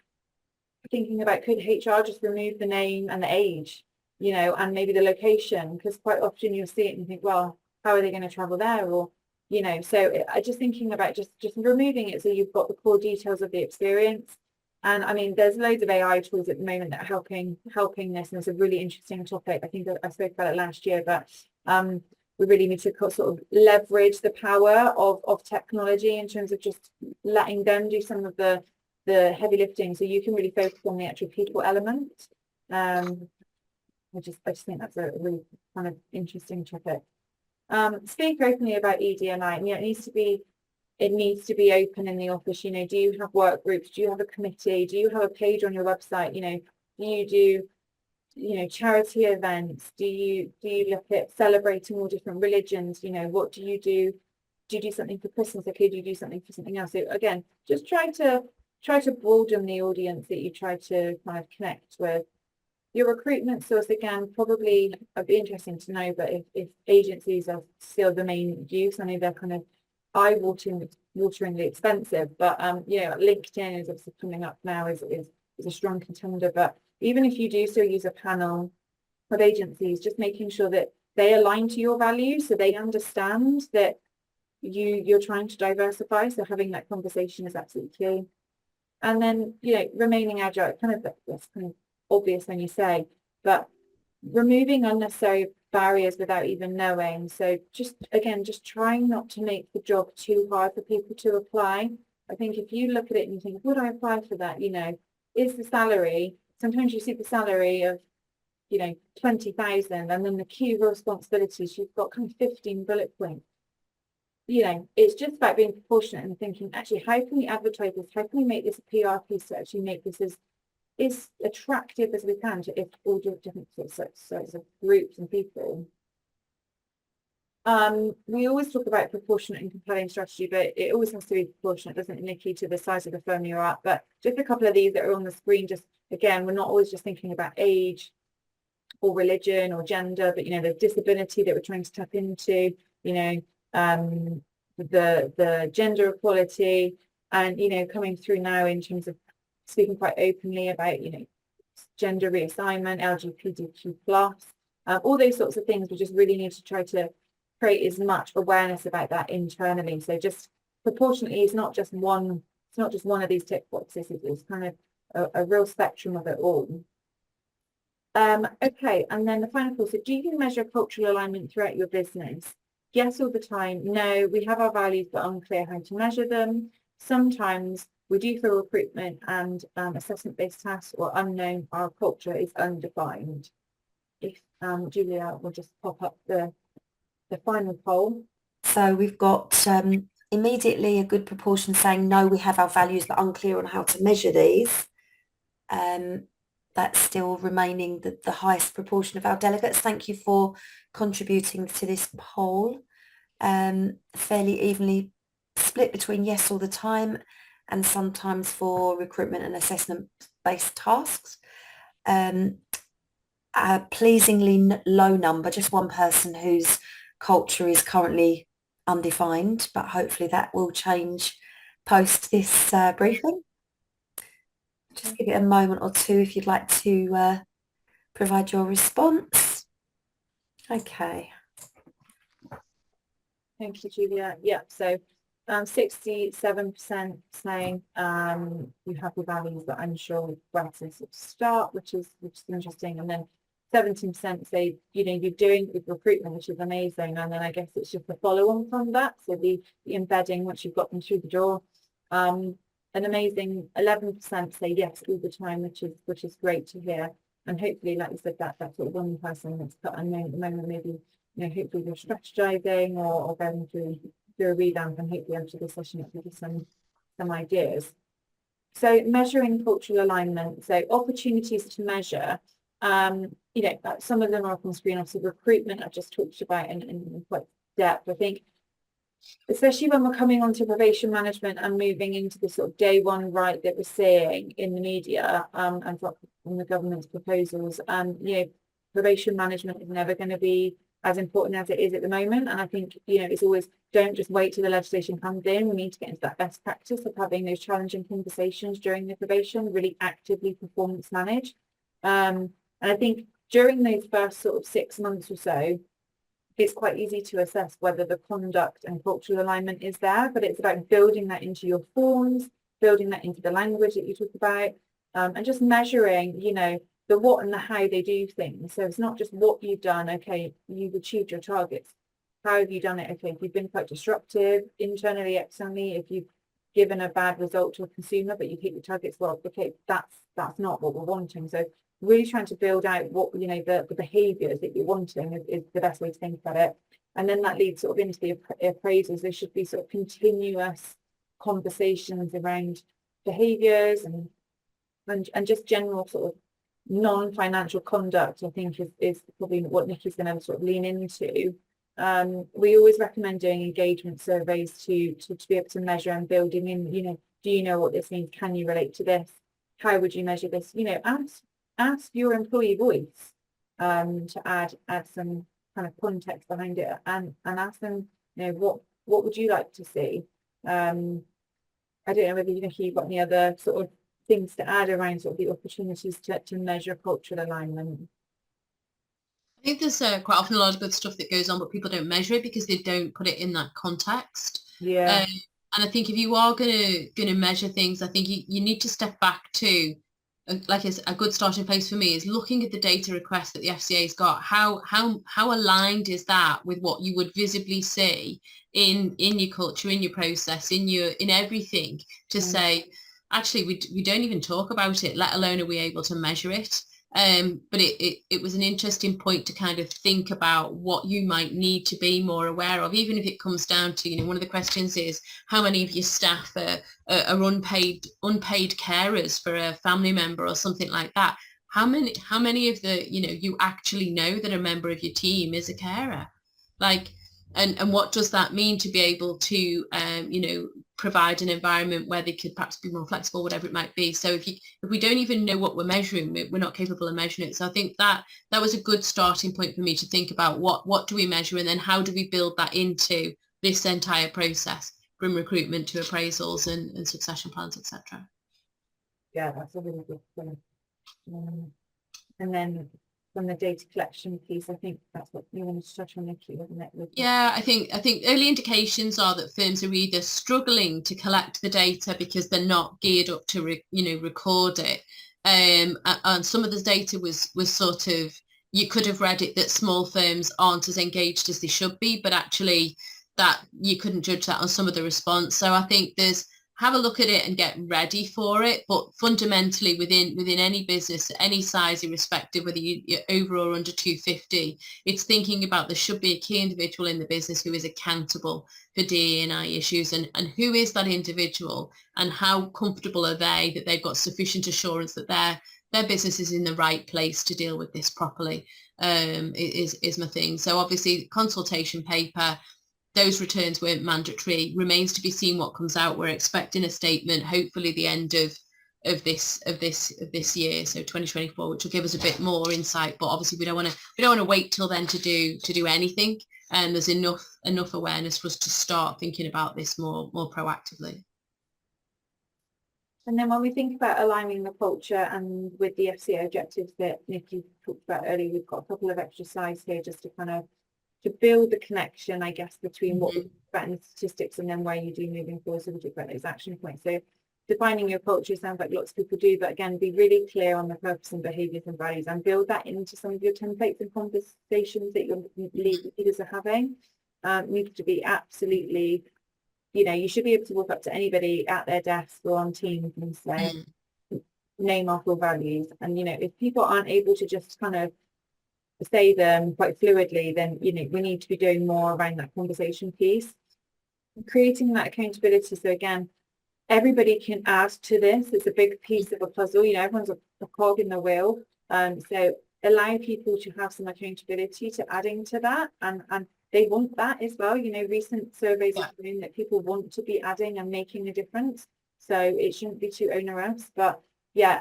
Speaker 2: thinking about, could HR just remove the name and the age, you know, and maybe the location, because quite often you'll see it and you think, well, how are they going to travel there? Or, you know, so I just thinking about just removing it so you've got the core details of the experience. And I mean, there's loads of AI tools at the moment that are helping this, and it's a really interesting topic. I think I spoke about it last year, but we really need to sort of leverage the power of technology in terms of just letting them do some of the heavy lifting, so you can really focus on the actual people element. I just think that's a really kind of interesting topic. Speak openly about ED&I. You know, it needs to be open in the office. You know, do you have work groups? Do you have a committee? Do you have a page on your website? You know, do you do, you know, charity events? Do you look at celebrating all different religions? You know, what do you do? Do you do something for Christmas? Okay, do you do something for something else? So again, just try to broaden the audience that you try to kind of connect with. Your recruitment source, again, probably would be interesting to know, but if agencies are still the main use, I know they're kind of eye-wateringly expensive, but you know, LinkedIn is obviously coming up now is a strong contender. But even if you do still use a panel of agencies, just making sure that they align to your values, so they understand that you're trying to diversify. So having that conversation is absolutely key. And then, you know, remaining agile, that's kind of obvious when you say, but removing unnecessary barriers without even knowing. So just trying not to make the job too hard for people to apply. I think if you look at it and you think, would I apply for that? You know, is the salary, sometimes you see the salary of, you know, 20,000, and then the key responsibilities, you've got kind of 15 bullet points. You know, it's just about being proportionate and thinking, actually, how can we advertise this? How can we make this a PR piece to actually make this as attractive as we can to all different sorts of groups and people? We always talk about proportionate and compelling strategy, but it always has to be proportionate, doesn't it, Nikki, to the size of the firm you're at? But just a couple of these that are on the screen, just again, we're not always just thinking about age or religion or gender, but, you know, the disability that we're trying to tap into, you know, the gender equality, and, you know, coming through now in terms of speaking quite openly about, you know, gender reassignment, LGBTQ+, all those sorts of things. We just really need to try to create as much awareness about that internally. So just proportionately, it's not just one of these tick boxes. It's kind of a real spectrum of it all. Okay, and then the final course, so do you measure cultural alignment throughout your business? Yes, all the time. No, we have our values, but unclear how to measure them. Sometimes we do for recruitment and assessment-based tasks, or unknown, our culture is undefined. If Julia will just pop up the final poll.
Speaker 1: So we've got immediately a good proportion saying, no, we have our values but unclear on how to measure these. That's still remaining the highest proportion of our delegates. Thank you for contributing to this poll. Fairly evenly split between yes all the time and sometimes for recruitment and assessment based tasks. A pleasingly low number, just one person whose culture is currently undefined, but hopefully that will change post this briefing. Just give it a moment or two if you'd like to provide your response. Okay.
Speaker 2: Thank you, Julia. Yeah, so 67% saying you have the values but unsure where to sort of start, which is interesting. And then 17% say, you know, you're doing with recruitment, which is amazing. And then I guess it's just the follow on from that. So the embedding once you've got them through the door. An amazing 11% say yes all the time, which is great to hear. And hopefully, like you said, that sort of one person that's put unknown at the moment, maybe, you know, hopefully they're strategizing or going through a revamp, and hopefully after this session it will give you some ideas. So measuring cultural alignment, so opportunities to measure, you know, some of them are up on screen. Obviously recruitment I've just talked about in quite depth. I think especially when we're coming on to probation management and moving into the sort of day one right that we're seeing in the media and from the government's proposals, you know, probation management is never going to be as important as it is at the moment. And I think, you know, it's always, don't just wait till the legislation comes in. We need to get into that best practice of having those challenging conversations during the probation, really actively performance manage. And I think during those first sort of 6 months or so, it's quite easy to assess whether the conduct and cultural alignment is there, but it's about building that into your forms, building that into the language that you talk about, and just measuring, you know, the what and the how they do things. So it's not just what you've done, okay, you've achieved your targets. How have you done it? Okay, if you've been quite disruptive internally, externally, if you've given a bad result to a consumer, but you hit your targets, well, okay, that's not what we're wanting. So really trying to build out what, you know, the behaviours that you're wanting is the best way to think about it. And then that leads sort of into the appraisals. There should be sort of continuous conversations around behaviours and just general sort of non-financial conduct, I think is probably what Nikki's going to sort of lean into. We always recommend doing engagement surveys to be able to measure and building in, you know, do you know what this means? Can you relate to this? How would you measure this? You know, ask your employee voice to add some kind of context behind it, and ask them, you know, what would you like to see? I don't know whether you've got any other sort of things to add around sort of the opportunities to measure cultural alignment.
Speaker 3: I think there's quite often a lot of good stuff that goes on, but people don't measure it because they don't put it in that context.
Speaker 2: Yeah.
Speaker 3: And I think if you are gonna measure things, I think you need to step back to, like a good starting place for me is looking at the data requests that the FCA's got. How aligned is that with what you would visibly see in your culture, in your process, in everything, to say, actually, we don't even talk about it, let alone are we able to measure it. But it was an interesting point to kind of think about what you might need to be more aware of, even if it comes down to, you know, one of the questions is how many of your staff are unpaid carers for a family member or something like that. How many of the, you know, you actually know that a member of your team is a carer? Like, and what does that mean to be able to, you know, provide an environment where they could perhaps be more flexible, whatever it might be. So if we don't even know what we're measuring, we're not capable of measuring it. So I think that was a good starting point for me to think about what do we measure, and then how do we build that into this entire process, from recruitment to appraisals and succession plans, etc.
Speaker 2: Yeah, that's a really good point. And then from the data collection piece, I think that's what you wanted to touch on, Nikki, wasn't it?
Speaker 3: Yeah, I think early indications are that firms are either struggling to collect the data because they're not geared up to record it, and some of the data was sort of, you could have read it that small firms aren't as engaged as they should be, but actually that you couldn't judge that on some of the response. So I think there's have a look at it and get ready for it. But fundamentally, within any business, any size, irrespective whether you're over or under 250, it's thinking about there should be a key individual in the business who is accountable for DE&I issues, and who is that individual, and how comfortable are they that they've got sufficient assurance that their business is in the right place to deal with this properly, is my thing. So obviously consultation paper, those returns weren't mandatory. Remains to be seen what comes out. We're expecting a statement, hopefully the end of this year, so 2024, which will give us a bit more insight. But obviously we don't want to wait till then to do anything. And there's enough awareness for us to start thinking about this more proactively.
Speaker 2: And then when we think about aligning the culture and with the FCA objectives that Nikki talked about earlier, we've got a couple of extra slides here just to kind of to build the connection, I guess, between what we talk about in the statistics and then where you do moving forward. So we talk about those action points. So defining your culture sounds like lots of people do, but again, be really clear on the purpose and behaviours and values, and build that into some of your templates and conversations that your leaders are having. Needs to be absolutely, you should be able to walk up to anybody at their desk or on Teams and say, name our core values. And, if people aren't able to just kind of say them quite fluidly, then, we need to be doing more around that conversation piece. Creating that accountability. So again, everybody can add to this. It's a big piece of a puzzle. Everyone's a cog in the wheel. So allow people to have some accountability to adding to that, and they want that as well. Recent surveys have shown that people want to be adding and making a difference. So it shouldn't be too onerous, but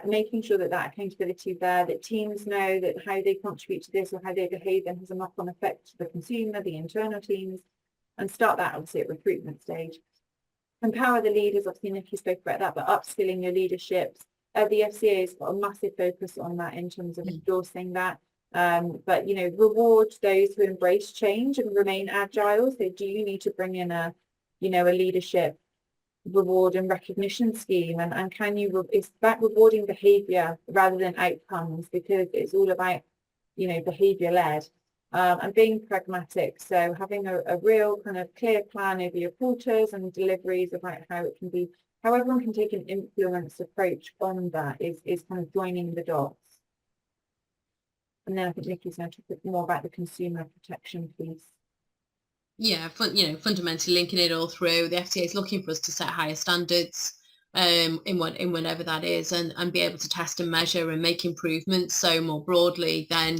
Speaker 2: making sure that accountability is there, that teams know that how they contribute to this or how they behave then has a knock-on effect to the consumer, the internal teams, and start that obviously at recruitment stage. Empower the leaders, obviously Nikki spoke about that, but upskilling your leaderships. The FCA has got a massive focus on that in terms of endorsing that. But reward those who embrace change and remain agile. So do you need to bring in a leadership reward and recognition scheme, and can you it's about rewarding behavior rather than outcomes, because it's all about behavior led, and being pragmatic. So having a real kind of clear plan over your quarters and deliveries about how it can be, how everyone can take an influence approach on that is kind of joining the dots. And then I think Nikki's going to talk a bit more about the consumer protection piece.
Speaker 3: Yeah, fundamentally linking it all through. The FCA is looking for us to set higher standards in whatever that is, and be able to test and measure and make improvements. So more broadly, then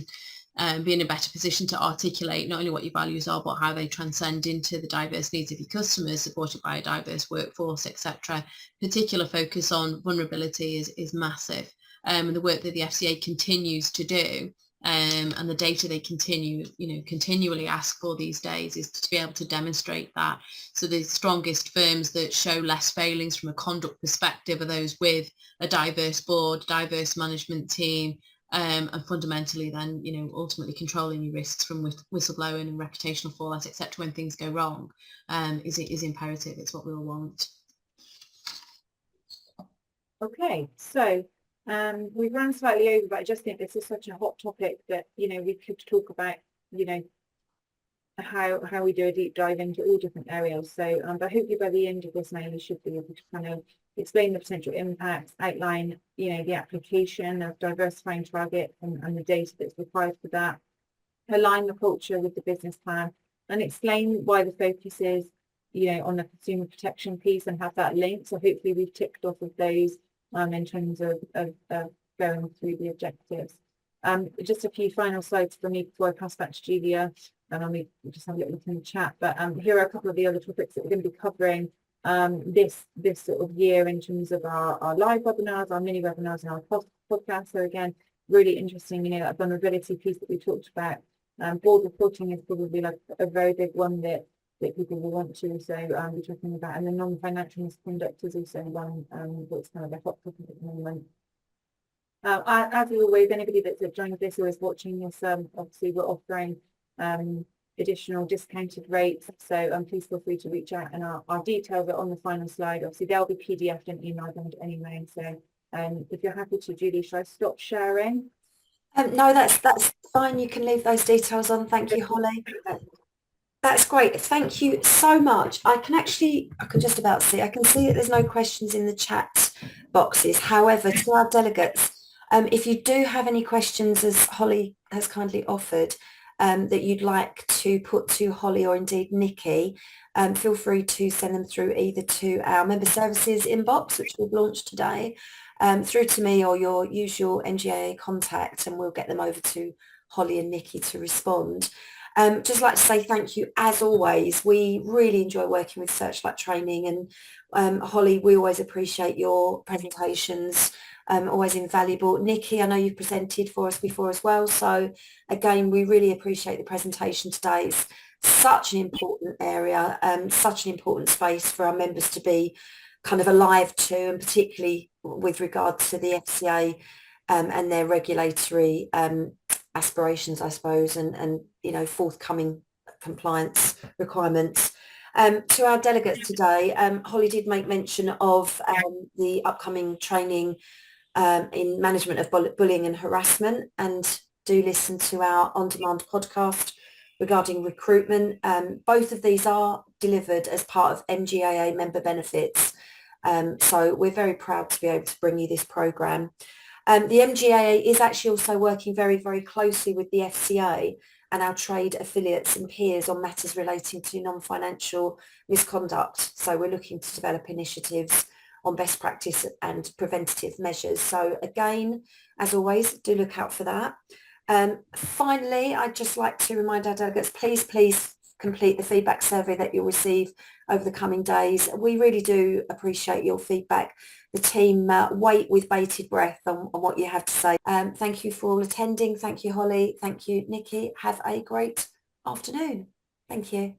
Speaker 3: be in a better position to articulate not only what your values are, but how they transcend into the diverse needs of your customers, supported by a diverse workforce, etc. Particular focus on vulnerability is massive, and the work that the FCA continues to do. And the data they continually ask for these days is to be able to demonstrate that. So the strongest firms that show less failings from a conduct perspective are those with a diverse board, diverse management team, and fundamentally then, ultimately controlling your risks from whistleblowing and reputational fallout, etc. when things go wrong, is imperative. It's what we all want. Okay,
Speaker 2: so we've run slightly over, but I just think this is such a hot topic that we could talk about how we do a deep dive into all different areas. So but hopefully by the end of this now you should be able to kind of explain the potential impacts, outline the application of diversifying targets and the data that's required for that, align the culture with the business plan, and explain why the focus is on the consumer protection piece, and have that link. So hopefully we've ticked off of those in terms of going through the objectives. Just a few final slides for me before I pass back to Julia, and we just have a little look in the chat. But here are a couple of the other topics that we're going to be covering this sort of year in terms of our live webinars, our mini webinars, and our podcast. So again, really interesting, that vulnerability piece that we talked about. Board reporting is probably like a very big one that people will want to be talking about, and the non-financial misconduct is also one that's kind of a hot topic at the moment. As always, anybody that's joined this or is watching this, obviously we're offering additional discounted rates, so please feel free to reach out, and our details are on the final slide. Obviously they'll be PDF'd and emailed anyway, so if you're happy to, Julie, should I stop sharing?
Speaker 1: No, that's fine. You can leave those details on. Thank you, Holly. That's great. Thank you so much. I can just about see, I can see that there's no questions in the chat boxes. However, to our delegates, if you do have any questions, as Holly has kindly offered, that you'd like to put to Holly or indeed Nikki, feel free to send them through either to our member services inbox, which we've launched today, through to me, or your usual MGAA contact, and we'll get them over to Holly and Nikki to respond. Just like to say thank you as always. We really enjoy working with Searchlight Training, and Holly, we always appreciate your presentations, always invaluable. Nikki, I know you've presented for us before as well, so again, we really appreciate the presentation today. It's such an important area, such an important space for our members to be kind of alive to, and particularly with regard to the FCA and their regulatory aspirations, I suppose, and forthcoming compliance requirements. To our delegates today, Holly did make mention of the upcoming training in management of bullying and harassment, and do listen to our on-demand podcast regarding recruitment. Both of these are delivered as part of MGAA member benefits, so we're very proud to be able to bring you this programme. The MGAA is actually also working very, very closely with the FCA and our trade affiliates and peers on matters relating to non-financial misconduct. So we're looking to develop initiatives on best practice and preventative measures. So again, as always, do look out for that. Finally, I'd just like to remind our delegates, please complete the feedback survey that you'll receive over the coming days. We really do appreciate your feedback. The team wait with bated breath on what you have to say. Thank you for all attending. Thank you, Holly. Thank you, Nikki. Have a great afternoon. Thank you.